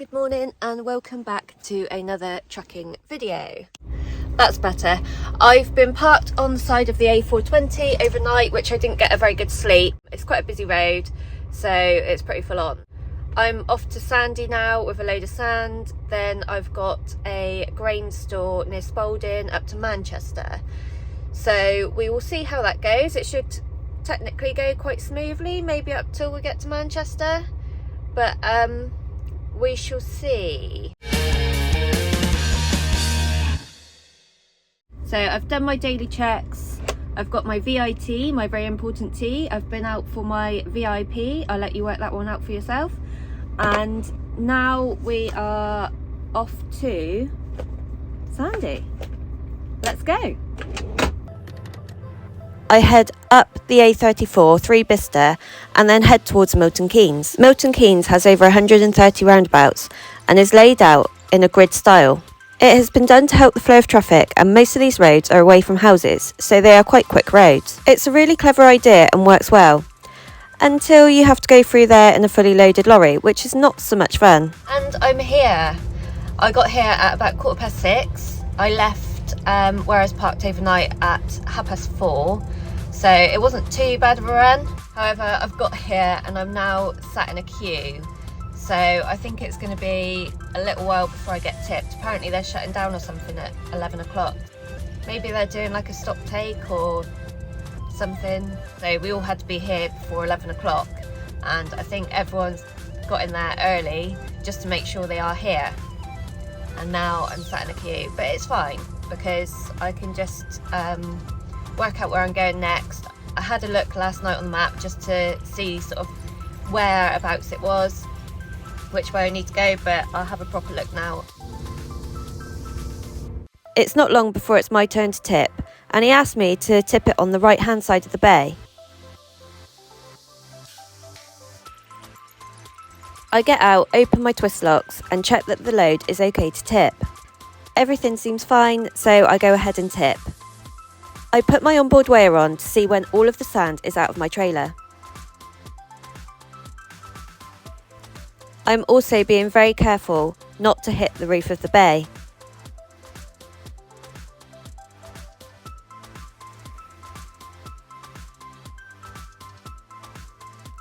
Good morning and welcome back to another trucking video. That's better. I've been parked on the side of the A420 overnight, which I didn't get a very good sleep. It's quite a busy road, so it's pretty full on. I'm off to Sandy now with a load of sand. Then I've got a grain store near Spalding up to Manchester. So we will see how that goes. It should technically go quite smoothly, maybe up till we get to Manchester. But we shall see. So I've done my daily checks. I've got my VIT, my very important T. I've been out for my VIP. I'll let you work that one out for yourself. And now we are off to Sandy. Let's go. I head up the A34 through Bicester and then head towards Milton Keynes. Milton Keynes has over 130 roundabouts and is laid out in a grid style. It has been done to help the flow of traffic, and most of these roads are away from houses, so they are quite quick roads. It's a really clever idea and works well, until you have to go through there in a fully loaded lorry, which is not so much fun. And I'm here. I got here at about 6:15. I left where I was parked overnight at 4:30. So it wasn't too bad of a run. However, I've got here and I'm now sat in a queue. So I think it's going to be a little while before I get tipped. Apparently they're shutting down or something at 11 o'clock. Maybe they're doing like a stop take or something. So we all had to be here before 11 o'clock. And I think everyone's got in there early just to make sure they are here. And now I'm sat in a queue, but it's fine because I can just work out where I'm going next. I had a look last night on the map just to see sort of whereabouts it was, which way I need to go, but I'll have a proper look now. It's not long before it's my turn to tip, and he asked me to tip it on the right hand side of the bay. I get out, open my twist locks and check that the load is okay to tip. Everything seems fine, so I go ahead and tip. I put my onboard weigher on to see when all of the sand is out of my trailer. I'm also being very careful not to hit the roof of the bay.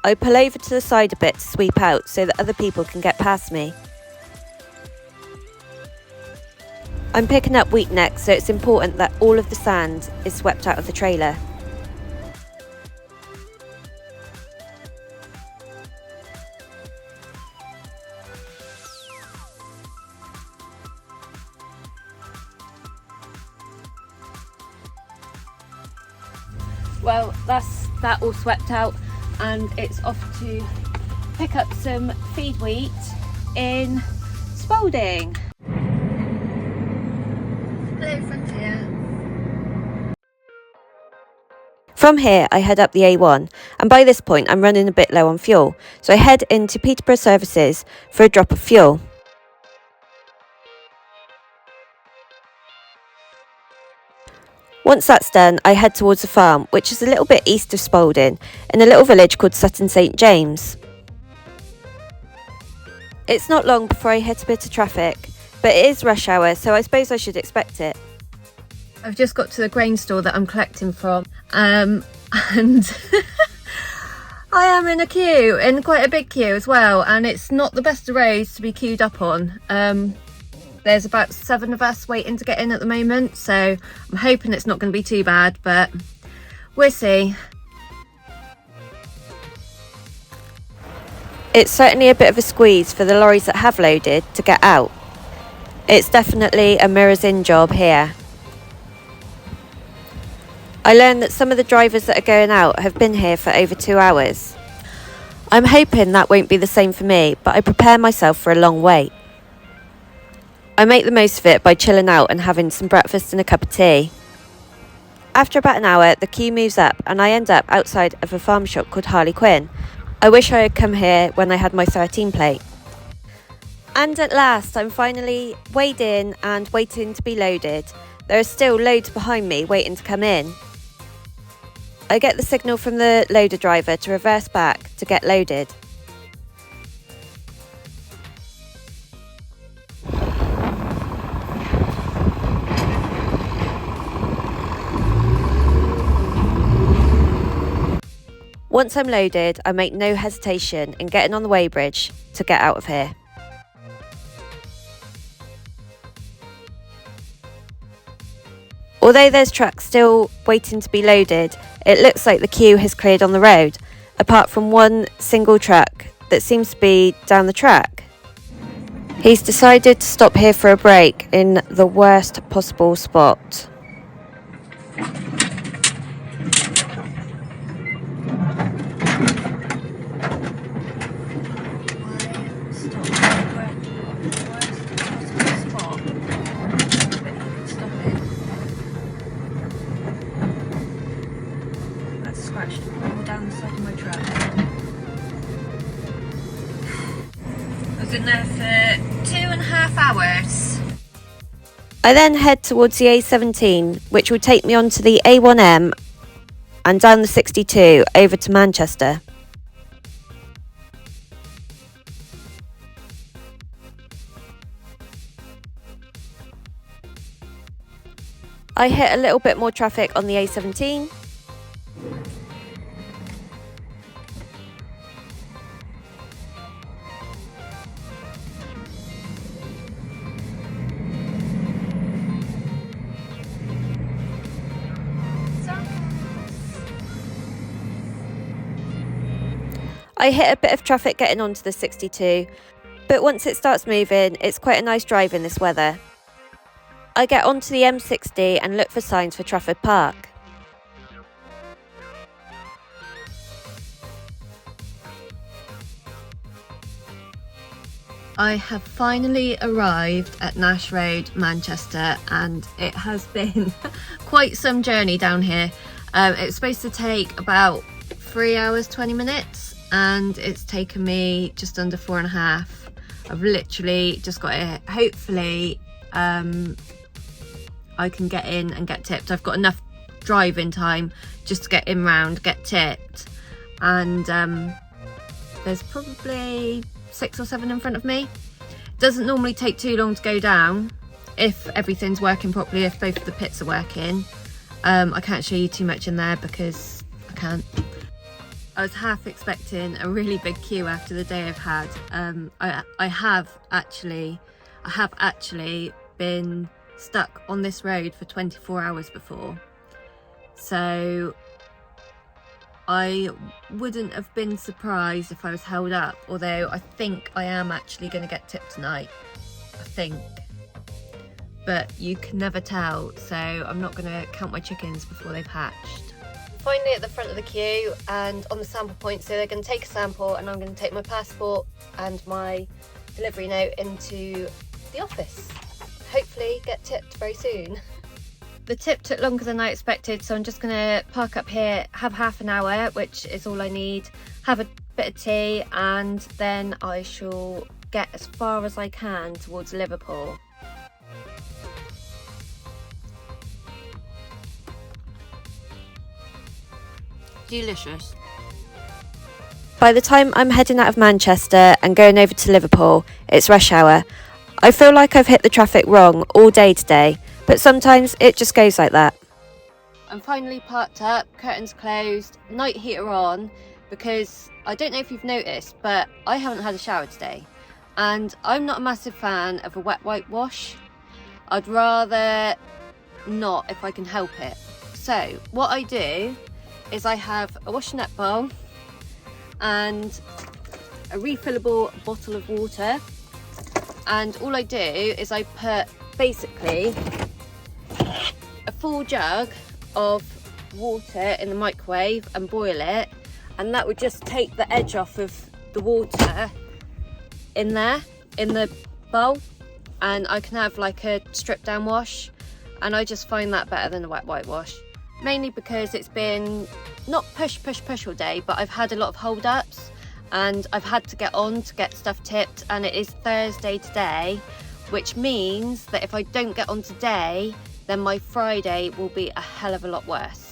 I pull over to the side a bit to sweep out so that other people can get past me. I'm picking up wheat next, so it's important that all of the sand is swept out of the trailer. Well, that's that all swept out, and it's off to pick up some feed wheat in Spalding. Hello, Frontier. From here, I head up the A1, and by this point, I'm running a bit low on fuel, so I head into Peterborough Services for a drop of fuel. Once that's done, I head towards the farm, which is a little bit east of Spalding, in a little village called Sutton St James. It's not long before I hit a bit of traffic, but it is rush hour, so I suppose I should expect it. I've just got to the grain store that I'm collecting from, and I am in a queue, in quite a big queue as well, and it's not the best of roads to be queued up on. There's about 7 of us waiting to get in at the moment, so I'm hoping it's not going to be too bad, but we'll see. It's certainly a bit of a squeeze for the lorries that have loaded to get out. It's definitely a mirrors in job here. I learned that some of the drivers that are going out have been here for over 2 hours. I'm hoping that won't be the same for me, but I prepare myself for a long wait. I make the most of it by chilling out and having some breakfast and a cup of tea. After about an hour, the queue moves up and I end up outside of a farm shop called Harley Quinn. I wish I had come here when I had my 13 plate. And at last, I'm finally weighed in and waiting to be loaded. There are still loads behind me waiting to come in. I get the signal from the loader driver to reverse back to get loaded. Once I'm loaded, I make no hesitation in getting on the weighbridge to get out of here. Although there's trucks still waiting to be loaded, it looks like the queue has cleared on the road, apart from one single truck that seems to be down the track. He's decided to stop here for a break in the worst possible spot. Scratched all down the side of my truck. I was in there for 2.5 hours. I then head towards the A17, which will take me onto the A1M and down the 62 over to Manchester. I hit a little bit more traffic on the A17. I hit a bit of traffic getting onto the 62, but once it starts moving, it's quite a nice drive in this weather. I get onto the M60 and look for signs for Trafford Park. I have finally arrived at Nash Road, Manchester, and it has been quite some journey down here. It's supposed to take about 3 hours 20 minutes and it's taken me just under 4.5. I've literally just got it. Hopefully I can get in and get tipped. I've got enough driving time just to get in round, get tipped, and there's probably 6 or 7 in front of me. Doesn't normally take too long to go down if everything's working properly, if both of the pits are working. I can't show you too much in there because I can't. I was half expecting a really big queue after the day I've had. I have actually been stuck on this road for 24 hours before, so I wouldn't have been surprised if I was held up, although I think I am actually going to get tipped tonight. I think. But you can never tell, so I'm not going to count my chickens before they've hatched. Finally at the front of the queue and on the sample point, so they're going to take a sample and I'm going to take my passport and my delivery note into the office. Hopefully get tipped very soon. The tip took longer than I expected, so I'm just going to park up here, have half an hour, which is all I need, have a bit of tea, and then I shall get as far as I can towards Liverpool. Delicious. By the time I'm heading out of Manchester and going over to Liverpool, it's rush hour. I feel like I've hit the traffic wrong all day today, but sometimes it just goes like that. I'm finally parked up, curtains closed, night heater on, because I don't know if you've noticed, but I haven't had a shower today. And I'm not a massive fan of a wet whitewash. I'd rather not if I can help it. So what I do is I have a washing-up bowl and a refillable bottle of water, and all I do is I put basically a full jug of water in the microwave and boil it, and that would just take the edge off of the water in there in the bowl, and I can have like a stripped down wash, and I just find that better than a wet whitewash. Mainly because it's been not push all day, but I've had a lot of hold-ups and I've had to get on to get stuff tipped, and it is Thursday today, which means that if I don't get on today, then my Friday will be a hell of a lot worse.